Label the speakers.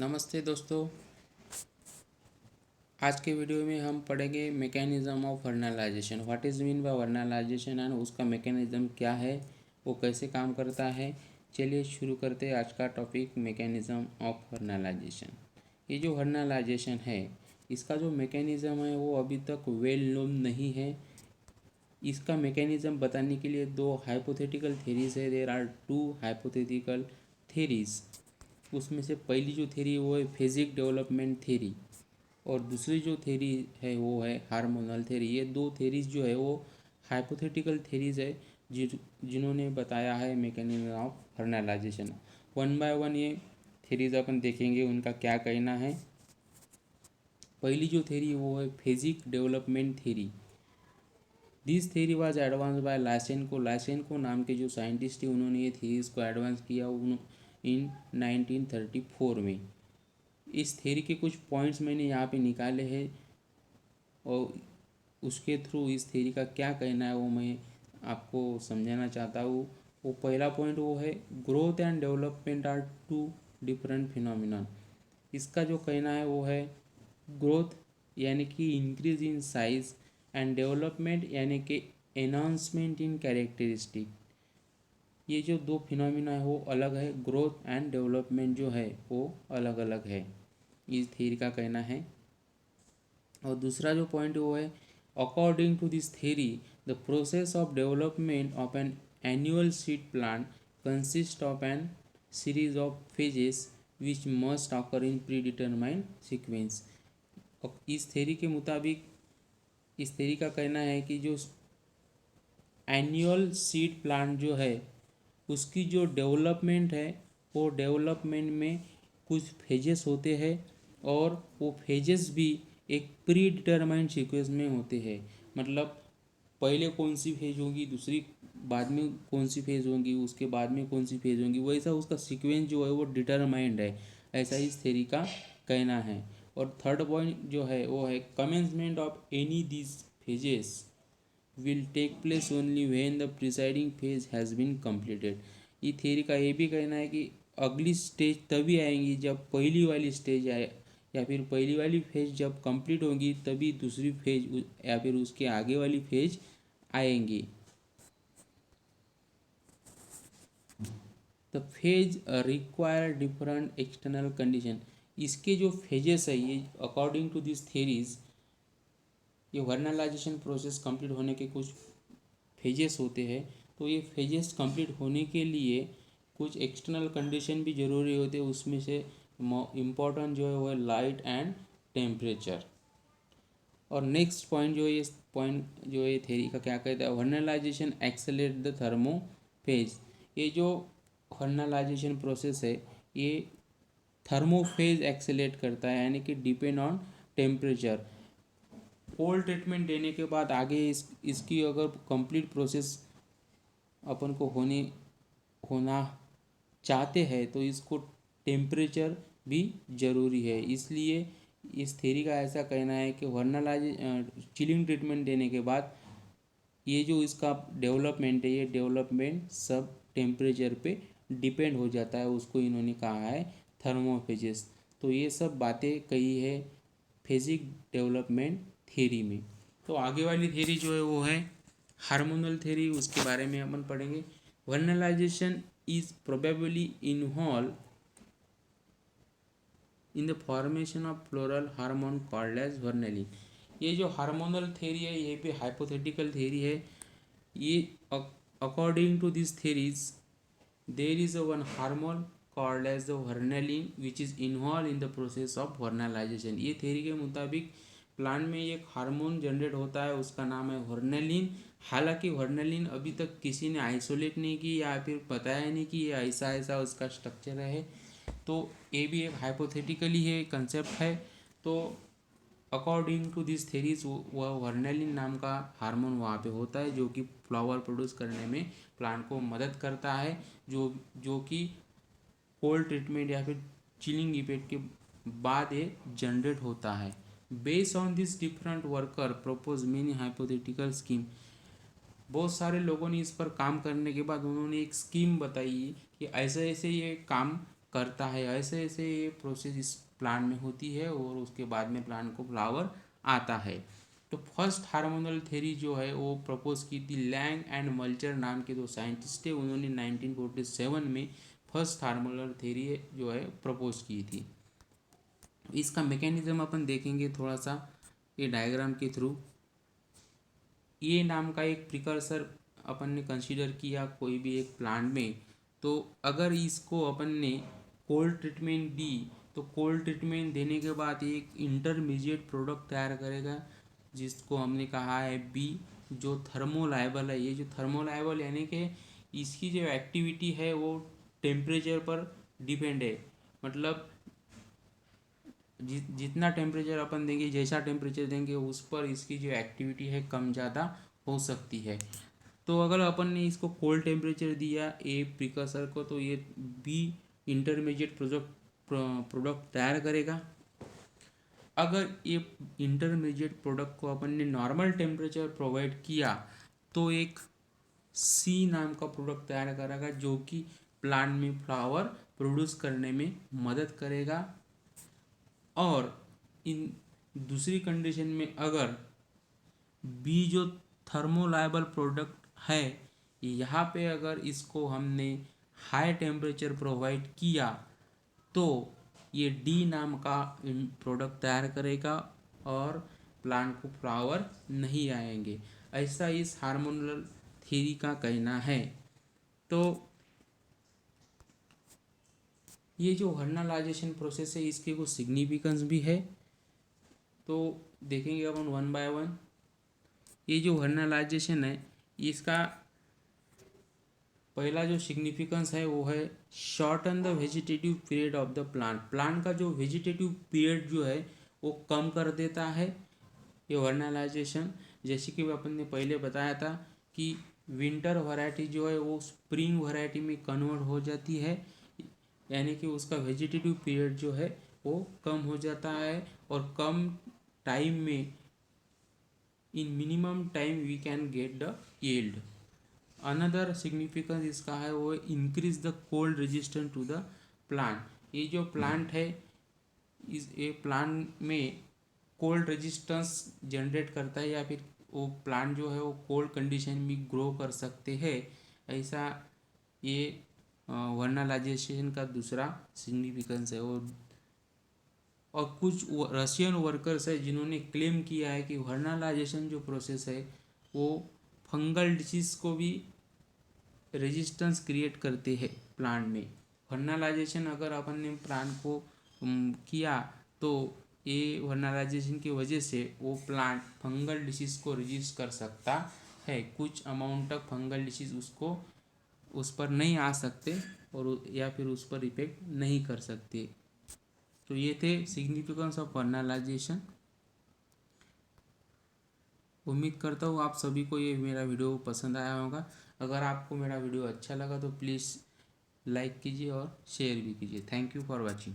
Speaker 1: नमस्ते दोस्तों। आज के वीडियो में हम पढ़ेंगे mechanism of vernalization. What is mean by vernalization and उसका मैकेनिज़्म क्या है, वो कैसे काम करता है। चलिए शुरू करते हैं आज का टॉपिक, मैकेनिज़्म ऑफ वर्नलाइजेशन। ये जो वर्नलाइजेशन है, इसका जो मैकेनिज़्म है वो अभी तक वेल नोन नहीं है। इसका मैकेनिज़्म बताने के लिए दो हाइपोथेटिकल थेरीज है। There are two hypothetical theories. उसमें से पहली जो थेरी है वो है फिजिक डेवलपमेंट थेरी, और दूसरी जो थेरी है वो है हार्मोनल थेरी। ये दो थेरीज जो है वो हाइपोथेटिकल थेरीज है जिन्होंने बताया है mechanism of vernalization. One by one ये थेरीज अपन देखेंगे, उनका क्या कहना है। पहली जो थेरी है वो है phasic development theory. This theory was advance by Lysenko. Lysenko नाम के जो साइंटिस्ट थे उन्होंने ये थेरीज को एडवांस किया इन 1934 में। इस थेरी के कुछ पॉइंट्स मैंने यहाँ पे निकाले हैं और उसके थ्रू इस थेरी का क्या कहना है वो मैं आपको समझाना चाहता हूँ। वो पहला पॉइंट वो है growth and development are two different phenomena. इसका जो कहना है वो है ग्रोथ यानी कि increase in size and development यानी कि एनहांसमेंट इन कैरेक्टरिस्टिक। ये जो दो फिनोमिना है वो अलग है, ग्रोथ एंड डेवलपमेंट जो है वो अलग अलग है, इस थ्योरी का कहना है। और दूसरा जो पॉइंट वो है according to this theory the process of development of an annual seed plant consist of an series of phases which must occur in predetermined sequence. इस थ्योरी के मुताबिक, इस थ्योरी का कहना है कि जो एनुअल सीड प्लांट जो है उसकी जो डेवलपमेंट है वो डेवलपमेंट में कुछ फेजेस होते हैं, और वो फेजेस भी एक प्री डिटरमाइंड सीक्वेंस में होते हैं। मतलब पहले कौन सी फेज होगी, दूसरी बाद में कौन सी फेज होगी, उसके बाद में कौन सी फेज होगी, वैसा उसका सीक्वेंस जो है वो डिटरमाइंड है, ऐसा इस थ्योरी का कहना है। और थर्ड पॉइंट जो है वो है commencement of any this phases will take place only when the preceding phase has been completed। ये थ्योरी का ये भी कहना है कि अगली स्टेज तभी आएंगी जब पहली वाली स्टेज आए, या फिर पहली वाली फेज जब कंप्लीट होगी तभी दूसरी फेज या फिर उसके आगे वाली फेज आएंगी। The phase require different external condition. इसके जो फेजेस है ये अकॉर्डिंग टू दिस थेरीज, ये वर्नलाइजेशन प्रोसेस कंप्लीट होने के कुछ फेजेस होते हैं। तो ये फेजेस कंप्लीट होने के लिए कुछ एक्सटर्नल कंडीशन भी ज़रूरी होते हैं। उसमें से इम्पोर्टेंट जो है वो है लाइट एंड टेम्परेचर। और नेक्स्ट पॉइंट जो है, ये पॉइंट जो है थ्योरी का क्या कहता है, वर्नलाइजेशन एक्सेलरेट द थर्मोफेज। ये जो वर्नलाइजेशन प्रोसेस है ये थर्मोफेज एक्सेलेरेट करता है, यानी कि depend on temperature. Cold treatment देने के बाद आगे इसकी अगर कंप्लीट प्रोसेस अपन को होना चाहते हैं तो इसको टेम्परेचर भी ज़रूरी है। इसलिए इस थ्योरी का ऐसा कहना है कि चिलिंग ट्रीटमेंट देने के बाद ये जो इसका डेवलपमेंट है, ये डेवलपमेंट सब टेम्परेचर पे डिपेंड हो जाता है, उसको इन्होंने कहा है थर्मोफेजेस। तो ये सब बातें कही है फिजिक डेवलपमेंट थ्योरी में। तो आगे वाली थ्योरी जो है वो है हार्मोनल थ्योरी, उसके बारे में अपन पढ़ेंगे। Vernalization is probably involve in the formation of floral hormone called as vernalin. ये जो हार्मोनल थ्योरी है ये भी हाइपोथेटिकल थ्योरी है। ये according to this theories there is a one hormone called as the vernalin which is involve in the process of vernalization. ये थ्योरी के मुताबिक प्लांट में एक हार्मोन जनरेट होता है, उसका नाम है वर्नेलिन। हालांकि वर्नेलिन अभी तक किसी ने आइसोलेट नहीं की या फिर बताया नहीं कि ये ऐसा ऐसा उसका स्ट्रक्चर है। तो ये भी एक हाइपोथेटिकली है, कंसेप्ट है। तो अकॉर्डिंग टू दिस थेरीज वह वर्नेलिन नाम का हार्मोन वहाँ पे होता है जो कि फ्लावर प्रोड्यूस करने में प्लांट को मदद करता है, जो कि कोल्ड ट्रीटमेंट या फिर चिलिंग इफेक्ट के बाद ये जनरेट होता है। Based on this different worker propose many hypothetical scheme. बहुत सारे लोगों ने इस पर काम करने के बाद उन्होंने एक स्कीम बताई कि ऐसे ऐसे ये काम करता है। ऐसे ऐसे ये प्रोसेस इस प्लांट में होती है और उसके बाद में प्लांट को फ्लावर आता है। तो फर्स्ट हार्मोनल थ्योरी जो है वो प्रपोज की थी लैंग एंड मल्चर नाम के दो साइंटिस्ट थे, उन्होंने 1947 में फर्स्ट हार्मोनल थ्योरी जो है प्रपोज की थी। इसका मैकेनिज्म अपन देखेंगे थोड़ा सा ये डायग्राम के थ्रू। ये नाम का एक प्रिकर्सर अपन ने कंसीडर किया कोई भी एक प्लांट में, तो अगर इसको अपन ने कोल्ड ट्रीटमेंट दी तो कोल्ड ट्रीटमेंट देने के बाद एक इंटरमीडिएट प्रोडक्ट तैयार करेगा जिसको हमने कहा है बी, जो थर्मोलाइबल है। ये जो थर्मोलाइबल यानी कि इसकी जो एक्टिविटी है वो टेम्परेचर पर डिपेंड है, मतलब जितना टेम्परेचर अपन देंगे, जैसा टेम्परेचर देंगे उस पर इसकी जो एक्टिविटी है कम ज़्यादा हो सकती है। तो अगर अपन ने इसको कोल्ड टेम्परेचर दिया ए प्रिकर्सर को तो ये बी इंटरमीडिएट प्रोडक्ट तैयार करेगा। अगर ये इंटरमीडिएट प्रोडक्ट को अपन ने नॉर्मल टेम्परेचर प्रोवाइड किया तो एक सी नाम का प्रोडक्ट तैयार करेगा जो कि प्लांट में फ्लावर प्रोड्यूस करने में मदद करेगा। और इन दूसरी कंडीशन में अगर बी जो थर्मोलाइबल प्रोडक्ट है यहाँ पे अगर इसको हमने हाई टेम्परेचर प्रोवाइड किया तो ये डी नाम का प्रोडक्ट तैयार करेगा और प्लांट को फ्लावर नहीं आएंगे, ऐसा इस हार्मोनल थ्योरी का कहना है। तो ये जो वर्नालाइजेशन प्रोसेस है इसके कुछ सिग्निफिकेंस भी है, तो देखेंगे अपन वन बाय वन। ये जो वर्नालाइजेशन है इसका पहला जो सिग्निफिकेंस है वो है shorten the vegetative period of the plant. Plant का जो वेजिटेटिव पीरियड जो है वो कम कर देता है ये वर्नालाइजेशन। जैसे कि अपन ने पहले बताया था कि विंटर वैरायटी जो है वो स्प्रिंग वैरायटी में कन्वर्ट हो जाती है, यानी कि उसका वेजिटेटिव पीरियड जो है वो कम हो जाता है और कम टाइम में in minimum time we can get the yield. Another significance इसका है वो increase the cold resistance to the plant. ये जो प्लांट है इस ये प्लांट में कोल्ड रेजिस्टेंस जनरेट करता है या फिर वो प्लांट जो है वो कोल्ड कंडीशन में ग्रो कर सकते हैं, ऐसा ये वर्नालाइजेशन का दूसरा सिग्निफिकेंस है। और कुछ रशियन वर्कर्स है जिन्होंने क्लेम किया है कि वर्नालाइजेशन जो प्रोसेस है वो फंगल डिसीज को भी रेजिस्टेंस क्रिएट करते हैं प्लांट में। वर्नालाइजेशन अगर अपन ने प्लांट को किया तो ये वर्नालाइजेशन की वजह से वो प्लांट फंगल डिसीज को रेजिस्ट कर सकता है। कुछ अमाउंट तक फंगल डिसीज उसको उस पर नहीं आ सकते और या फिर उस पर इफेक्ट नहीं कर सकते। तो ये थे सिग्निफिकेंस ऑफ वर्नालाइजेशन। उम्मीद करता हूँ आप सभी को ये मेरा वीडियो पसंद आया होगा। अगर आपको मेरा वीडियो अच्छा लगा तो प्लीज़ लाइक कीजिए और शेयर भी कीजिए। Thank you for watching.